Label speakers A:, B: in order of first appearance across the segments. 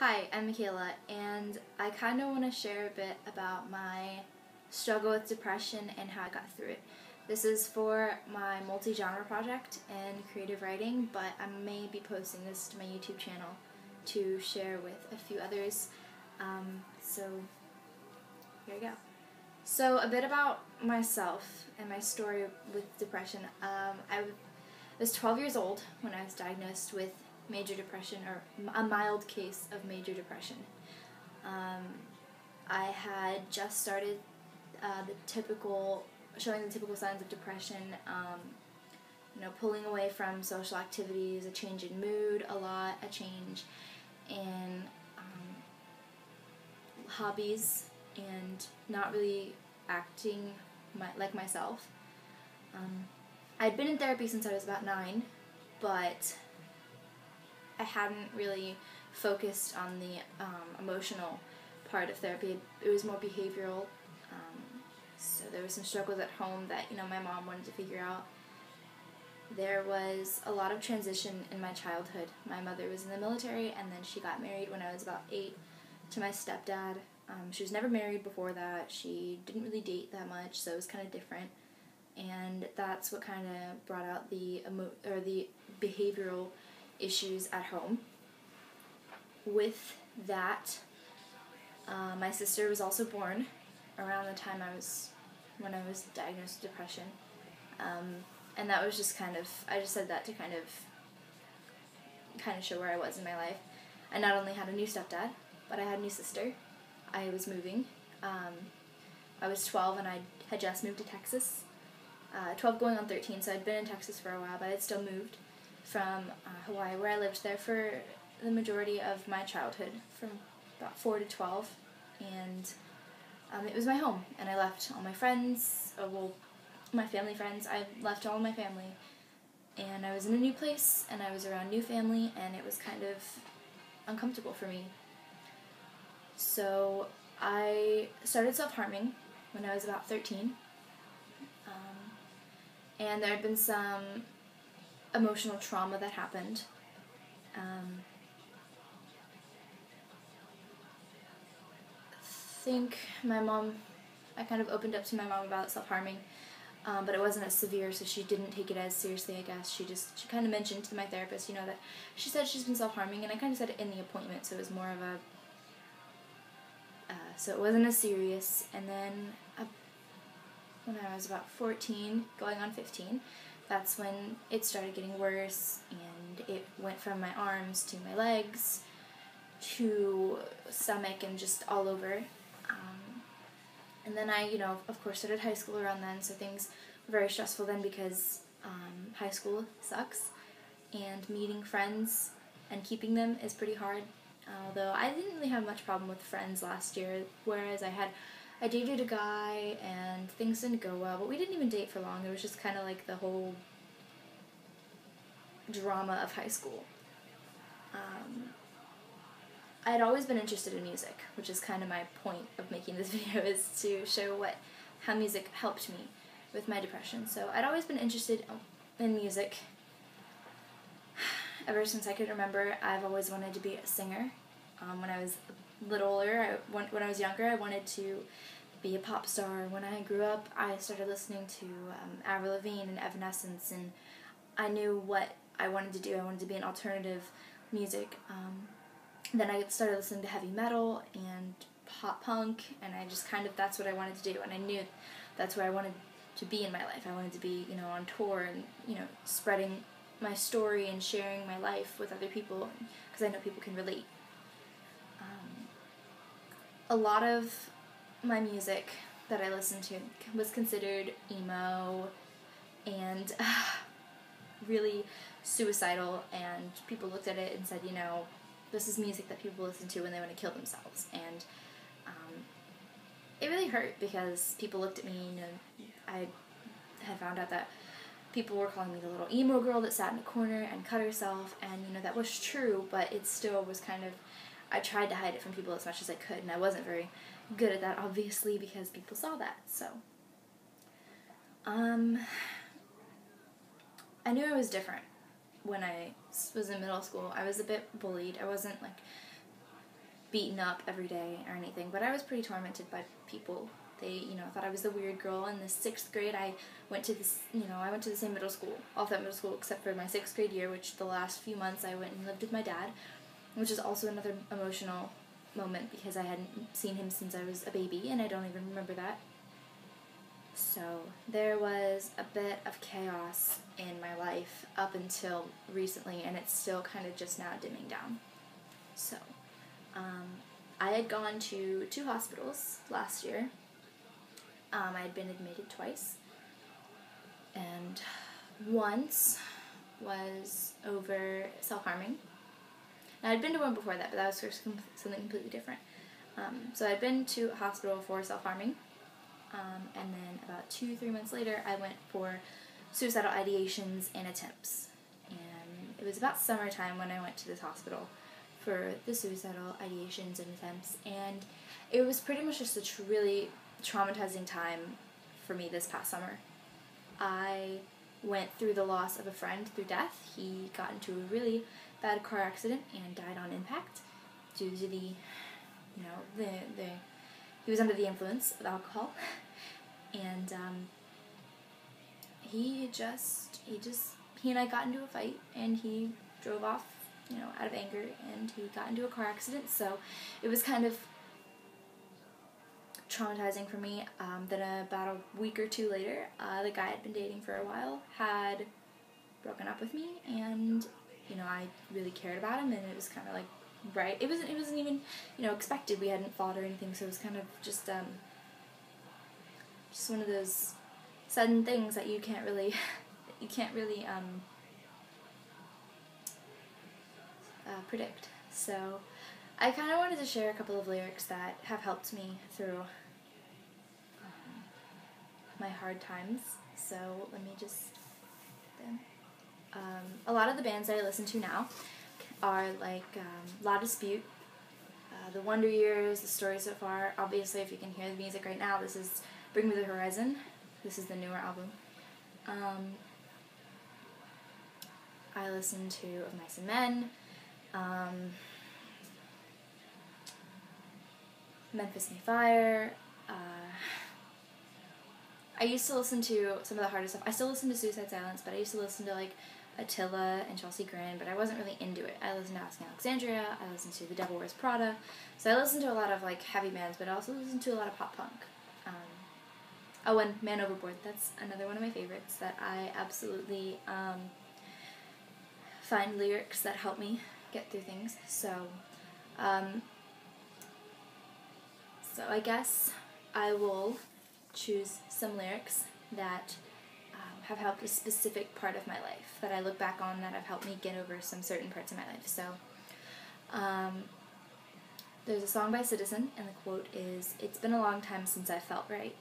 A: Hi, I'm Michaela, and I kind of want to share a bit about my struggle with depression and how I got through it. This is for my multi-genre project in creative writing, but I may be posting this to my YouTube channel to share with a few others. So here we go. So a bit about myself and my story with depression. I was 12 years old when I was diagnosed with major depression, or a mild case of major depression. I had just started showing the typical signs of depression, pulling away from social activities, a change in mood a change in hobbies, and not really acting like myself. I'd been in therapy since I was about 9, but I hadn't really focused on the emotional part of therapy. It was more behavioral. So there was some struggles at home that my mom wanted to figure out. There was a lot of transition in my childhood. My mother was in the military, and then she got married when I was about 8 to my stepdad. She was never married before that. She didn't really date that much, so it was kind of different. And that's what kind of brought out the behavioral issues at home. With that, my sister was also born around the time when I was diagnosed with depression, and that was just I just said that to kind of show where I was in my life. I not only had a new stepdad, but I had a new sister. I was moving. I was 12 and I had just moved to Texas. 12 going on 13, so I'd been in Texas for a while, but I'd still moved from Hawaii, where I lived there for the majority of my childhood, from about 4 to 12, and it was my home, and I left all my friends, my family friends. I left all of my family, and I was in a new place, and I was around new family, and it was kind of uncomfortable for me. So I started self-harming when I was about 13, and there had been some emotional trauma that happened. I kind of opened up to my mom about self-harming, but it wasn't as severe, so she didn't take it as seriously, I guess. She kind of mentioned to my therapist, that she said she's been self-harming, and I kind of said it in the appointment, so it was more of so it wasn't as serious. And then when I was about 14, going on 15, that's when it started getting worse, and it went from my arms to my legs to stomach and just all over. And then I, of course, started high school around then, so things were very stressful then because high school sucks, and meeting friends and keeping them is pretty hard. Although I didn't really have much problem with friends last year, whereas I dated a guy and things didn't go well, but we didn't even date for long. It was just kind of like the whole drama of high school. I'd always been interested in music, which is kind of my point of making this video, is to show how music helped me with my depression. So I'd always been interested in music. Ever since I could remember, I've always wanted to be a singer. When I was a little older, when I was younger, I wanted to be a pop star. When I grew up, I started listening to Avril Lavigne and Evanescence, and I knew what I wanted to do. I wanted to be in alternative music. Then I started listening to heavy metal and pop punk, and I just that's what I wanted to do, and I knew that's where I wanted to be in my life. I wanted to be, on tour and, spreading my story and sharing my life with other people, because I know people can relate. A lot of my music that I listened to was considered emo and really suicidal, and people looked at it and said, this is music that people listen to when they want to kill themselves. And it really hurt, because people looked at me, I had found out that people were calling me the little emo girl that sat in a corner and cut herself, and that was true, but it still was I tried to hide it from people as much as I could, and I wasn't very good at that, obviously, because people saw that. So I knew I was different when I was in middle school. I was a bit bullied. I wasn't beaten up every day or anything, but I was pretty tormented by people. They, thought I was the weird girl. In the 6th grade, I went to the same middle school, Alphabet Middle School, except for my 6th grade year, which the last few months I went and lived with my dad, which is also another emotional moment because I hadn't seen him since I was a baby, and I don't even remember that. So there was a bit of chaos in my life up until recently, and it's still kind of just now dimming down. So, I had gone to 2 hospitals last year. I had been admitted twice, and once was over self-harming. Now, I'd been to one before that, but that was for something completely different. So I'd been to a hospital for self-harming, and then about 2-3 months later, I went for suicidal ideations and attempts. And it was about summertime when I went to this hospital for the suicidal ideations and attempts, and it was pretty much just a really traumatizing time for me this past summer. I went through the loss of a friend through death. He got into a really bad car accident and died on impact due to he was under the influence of alcohol, and he and I got into a fight, and he drove off, out of anger, and he got into a car accident, so it was kind of traumatizing for me. Then about a week or 2 later, the guy I'd been dating for a while had broken up with me, and I really cared about him, and it was kind of like, right, it wasn't even expected. We hadn't fought or anything, so it was kind of just one of those sudden things that you can't really predict. So I kind of wanted to share a couple of lyrics that have helped me through my hard times. So let me just a lot of the bands that I listen to now are like La Dispute, The Wonder Years, The Story So Far. Obviously, if you can hear the music right now, this is Bring Me the Horizon. This is the newer album. I listen to Of Mice and Men, Memphis May Fire. I used to listen to some of the hardest stuff. I still listen to Suicide Silence, but I used to listen to like Attila and Chelsea Grin, but I wasn't really into it. I listened to Asking Alexandria, I listened to The Devil Wears Prada, so I listened to a lot of like heavy bands, but I also listened to a lot of pop punk. And Man Overboard, that's another one of my favorites that I absolutely find lyrics that help me get through things. So I guess I will choose some lyrics that have helped a specific part of my life that I look back on that have helped me get over some certain parts of my life. So there's a song by Citizen, and the quote is, "It's been a long time since I felt right."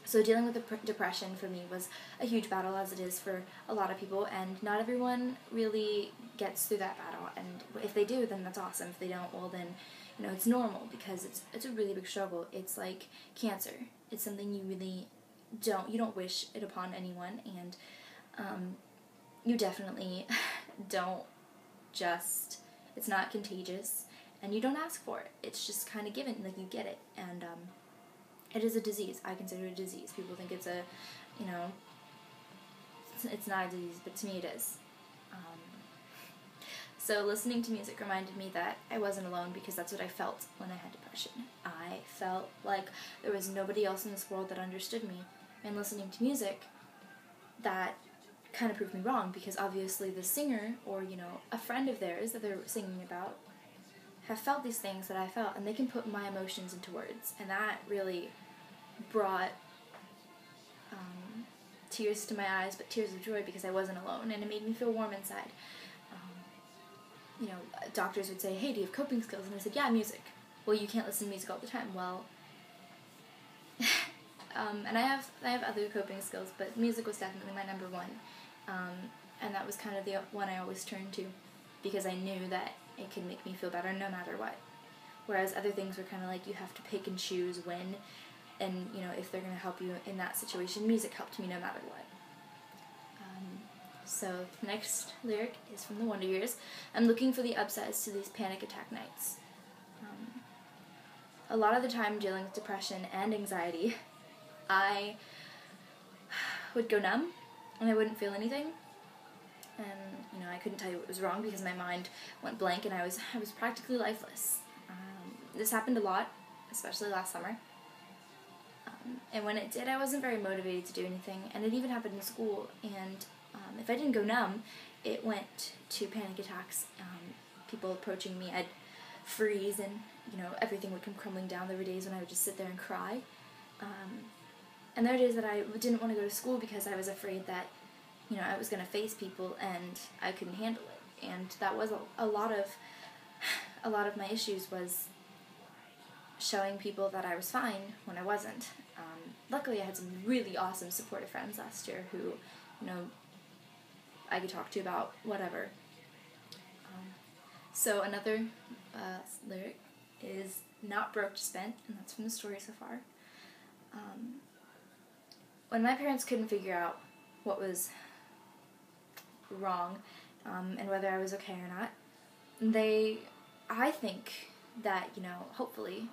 A: So dealing with depression for me was a huge battle, as it is for a lot of people, and not everyone really gets through that battle, and if they do, then that's awesome. If they don't, well then, it's normal, because it's a really big struggle. It's like cancer. It's something you really don't wish it upon anyone, and you definitely don't it's not contagious, and you don't ask for it. It's just kind of given, like you get it, and it is a disease. I consider it a disease. People think it's it's not a disease, but to me it is. So listening to music reminded me that I wasn't alone, because that's what I felt when I had depression. I felt like there was nobody else in this world that understood me. And listening to music, that kind of proved me wrong, because obviously the singer or, a friend of theirs that they're singing about have felt these things that I felt, and they can put my emotions into words. And that really brought tears to my eyes, but tears of joy, because I wasn't alone, and it made me feel warm inside. Doctors would say, "Hey, do you have coping skills?" And I said, "Yeah, music." "Well, you can't listen to music all the time." Well, and I have other coping skills, but music was definitely my number one, and that was kind of the one I always turned to, because I knew that it could make me feel better no matter what. Whereas other things were kind of like you have to pick and choose when, and if they're going to help you in that situation. Music helped me no matter what. So the next lyric is from The Wonder Years. "I'm looking for the upsides to these panic attack nights." a lot of the time dealing with depression and anxiety, I would go numb and I wouldn't feel anything. And, you know, I couldn't tell you what was wrong because my mind went blank and I was practically lifeless. This happened a lot, especially last summer. And when it did, I wasn't very motivated to do anything. And it even happened in school. And if I didn't go numb, it went to panic attacks. People approaching me, I'd freeze and, you know, everything would come crumbling down. There were days when I would just sit there and cry. And there were days that I didn't want to go to school because I was afraid that, you know, I was going to face people and I couldn't handle it. And that was a lot of my issues was showing people that I was fine when I wasn't. Luckily, I had some really awesome supportive friends last year who, you know, I could talk to about whatever. So another lyric is "Not broke, just spent," and that's from the story so far. When my parents couldn't figure out what was wrong and whether I was okay or not, I think that, you know, hopefully,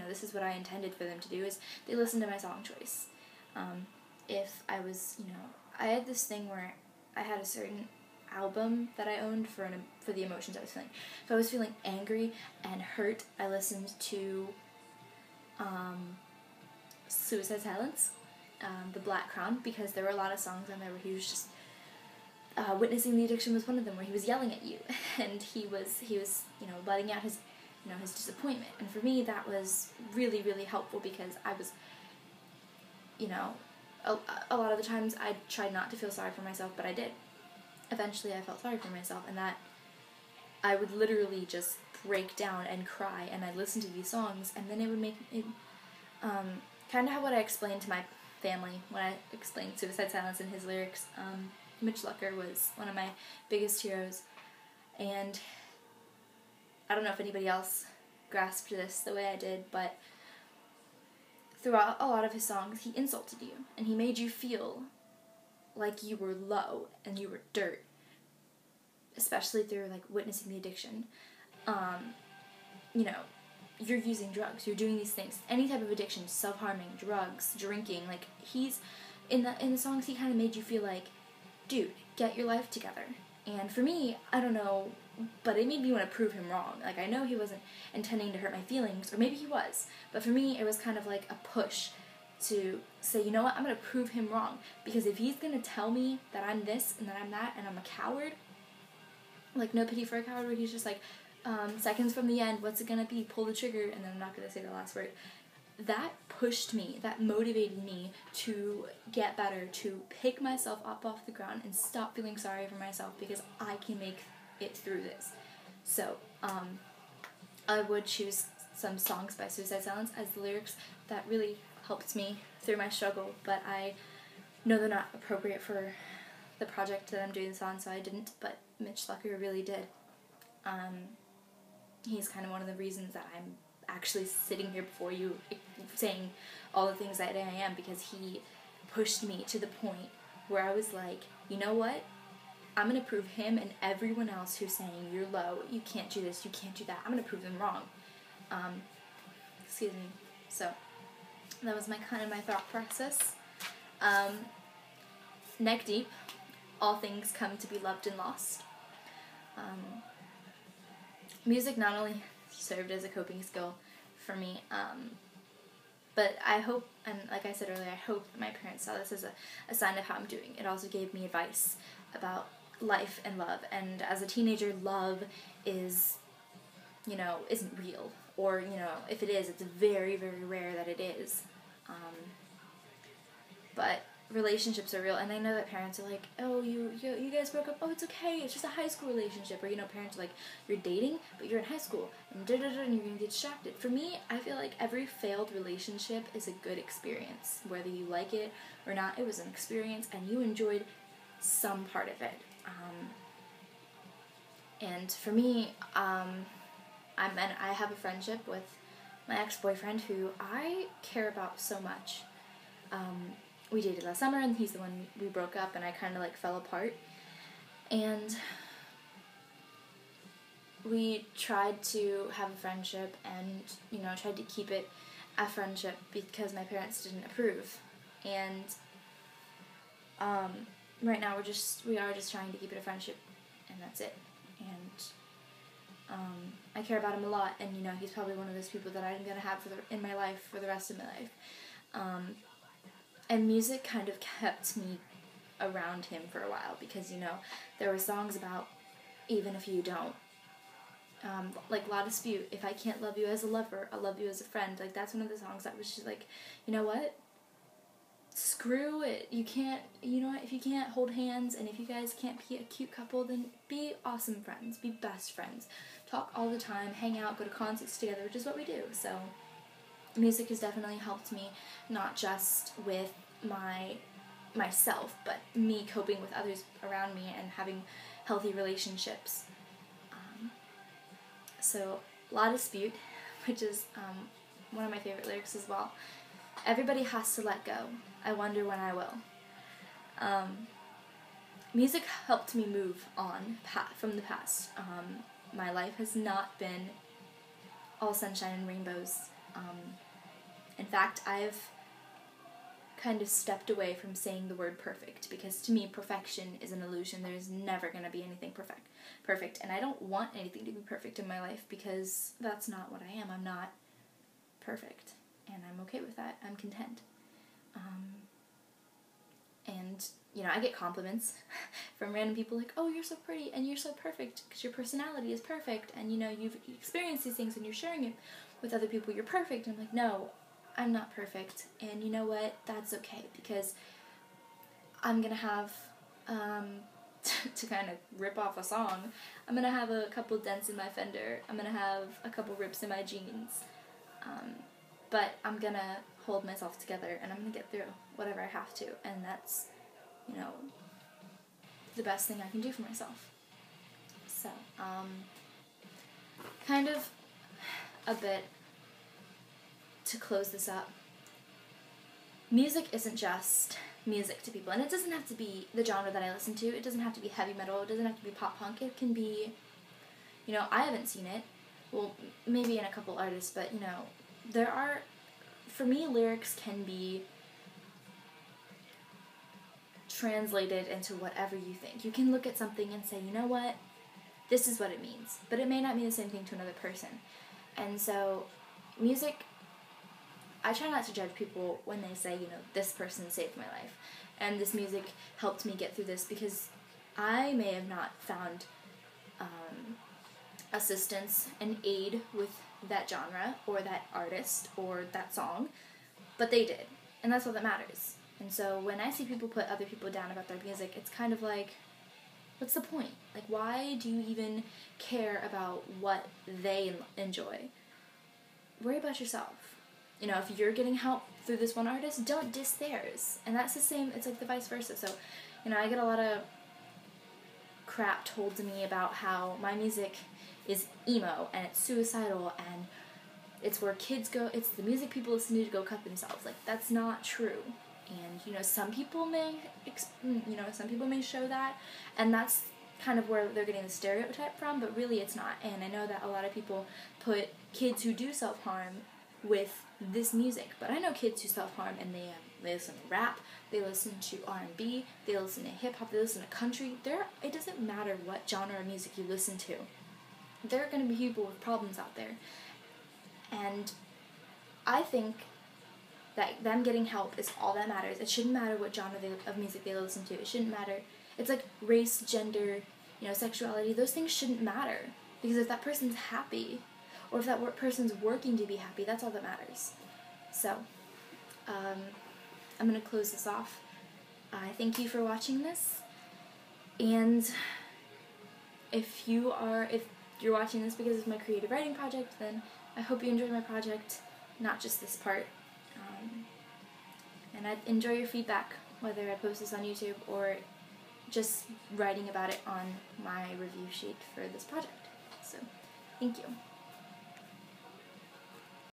A: this is what I intended for them to do, is they listened to my song choice. If I was, you know, I had this thing where I had a certain album that I owned for the emotions I was feeling. If I was feeling angry and hurt, I listened to Suicide Silence, The Black Crown, because there were a lot of songs on there where he was just witnessing the addiction was one of them, where he was yelling at you and he was you know, letting out his, you know, his disappointment. And for me, that was really, really helpful because I was, you know, a lot of the times I tried not to feel sorry for myself, but I did. Eventually I felt sorry for myself, and that I would literally just break down and cry, and I'd listen to these songs, and then it would make it, kind of how what I explained to my family when I explained Suicide Silence and his lyrics. Mitch Lucker was one of my biggest heroes, and I don't know if anybody else grasped this the way I did, but throughout a lot of his songs, he insulted you, and he made you feel like you were low and you were dirt, especially through, like, witnessing the addiction. You know, you're using drugs, you're doing these things, any type of addiction, self-harming, drugs, drinking, like, he's, in the songs, he kind of made you feel like, dude, get your life together. And for me, I don't know, but it made me want to prove him wrong. Like, I know he wasn't intending to hurt my feelings, or maybe he was, but for me, it was kind of like a push to say, you know what, I'm going to prove him wrong, because if he's going to tell me that I'm this and that I'm that and I'm a coward, like No Pity for a Coward, where he's just like, seconds from the end, what's it going to be, pull the trigger, and then I'm not going to say the last word. That pushed me, that motivated me to get better, to pick myself up off the ground and stop feeling sorry for myself, because I can make it through this. So, I would choose some songs by Suicide Silence as the lyrics that really helped me through my struggle, but I know they're not appropriate for the project that I'm doing this on, so I didn't, but Mitch Lucker really did. He's kind of one of the reasons that I'm actually sitting here before you saying all the things that I am, because he pushed me to the point where I was like, you know what? I'm going to prove him and everyone else who's saying you're low, you can't do this, you can't do that, I'm going to prove them wrong. Excuse me. So, that was my thought process. Neck deep, all things come to be loved and lost. Music not only served as a coping skill for me, but I hope, and like I said earlier, I hope that my parents saw this as a sign of how I'm doing. It also gave me advice about life and love, and as a teenager, love isn't real, or, you know, if it is, it's very, very rare that it is. But relationships are real, and I know that parents are like, oh, you guys broke up, oh, it's okay, it's just a high school relationship, or, you know, parents are like, you're dating, but you're in high school, and and you're gonna get distracted. For me, I feel like every failed relationship is a good experience. Whether you like it or not, it was an experience, and you enjoyed some part of it. And for me, I have a friendship with my ex-boyfriend who I care about so much. We dated last summer, and he's the one we broke up, and I kind of, like, fell apart. And we tried to have a friendship and, you know, tried to keep it a friendship because my parents didn't approve. And right now we are just trying to keep it a friendship, and that's it. And I care about him a lot, and, you know, he's probably one of those people that I'm going to have in my life for the rest of my life. And music kind of kept me around him for a while because, you know, there were songs about even if you don't. Like La Dispute, if I can't love you as a lover, I'll love you as a friend. Like, that's one of the songs that was just like, you know what? Screw it. You can't, you know what? If you can't hold hands and if you guys can't be a cute couple, then be awesome friends. Be best friends. Talk all the time, hang out, go to concerts together, which is what we do. So music has definitely helped me, not just with myself, but me coping with others around me and having healthy relationships. So, La Dispute, which is one of my favorite lyrics as well. Everybody has to let go. I wonder when I will. Music helped me move on from the past. My life has not been all sunshine and rainbows. In fact, I've kind of stepped away from saying the word perfect because to me perfection is an illusion. There's never going to be anything perfect, and I don't want anything to be perfect in my life because that's not what I am. I'm not perfect, and I'm okay with that. I'm content. And, you know, I get compliments from random people like, oh, you're so pretty and you're so perfect because your personality is perfect, and, you know, you've experienced these things and you're sharing it with other people. You're perfect. And I'm like, no, I'm not perfect, and you know what? That's okay, because I'm gonna have, to kind of rip off a song, I'm gonna have a couple dents in my fender, I'm gonna have a couple rips in my jeans, but I'm gonna hold myself together, and I'm gonna get through whatever I have to, and that's, you know, the best thing I can do for myself. So, kind of a bit to close this up. Music isn't just music to people, and it doesn't have to be the genre that I listen to. It doesn't have to be heavy metal. It doesn't have to be pop punk. It can be, you know, I haven't seen it. Well, maybe in a couple artists, but, you know, there are, for me, lyrics can be translated into whatever you think. You can look at something and say, you know what, this is what it means, but it may not mean the same thing to another person. And so, music, I try not to judge people when they say, you know, this person saved my life, and this music helped me get through this, because I may have not found assistance and aid with that genre, or that artist, or that song, but they did, and that's all that matters. And so when I see people put other people down about their music, it's kind of like, what's the point? Like, why do you even care about what they enjoy? Worry about yourself. You know, if you're getting help through this one artist, don't diss theirs. And that's the same, it's like the vice versa. So, you know, I get a lot of crap told to me about how my music is emo, and it's suicidal, and it's where kids go, it's the music people listen to go cut themselves. Like, that's not true. And, you know, some people may show that, and that's kind of where they're getting the stereotype from, but really it's not. And I know that a lot of people put kids who do self-harm with this music, but I know kids who self-harm and they listen to rap, they listen to R&B, they listen to hip-hop, they listen to country. It doesn't matter what genre of music you listen to. There are going to be people with problems out there. And I think that them getting help is all that matters. It shouldn't matter what genre of music they listen to. It shouldn't matter. It's like race, gender, you know, sexuality. Those things shouldn't matter. Because if that person's happy, or if that person's working to be happy, that's all that matters. So, I'm going to close this off. I thank you for watching this. And if you're watching this because it's my creative writing project, then I hope you enjoyed my project, not just this part. And I enjoy your feedback, whether I post this on YouTube or just writing about it on my review sheet for this project. So, thank you.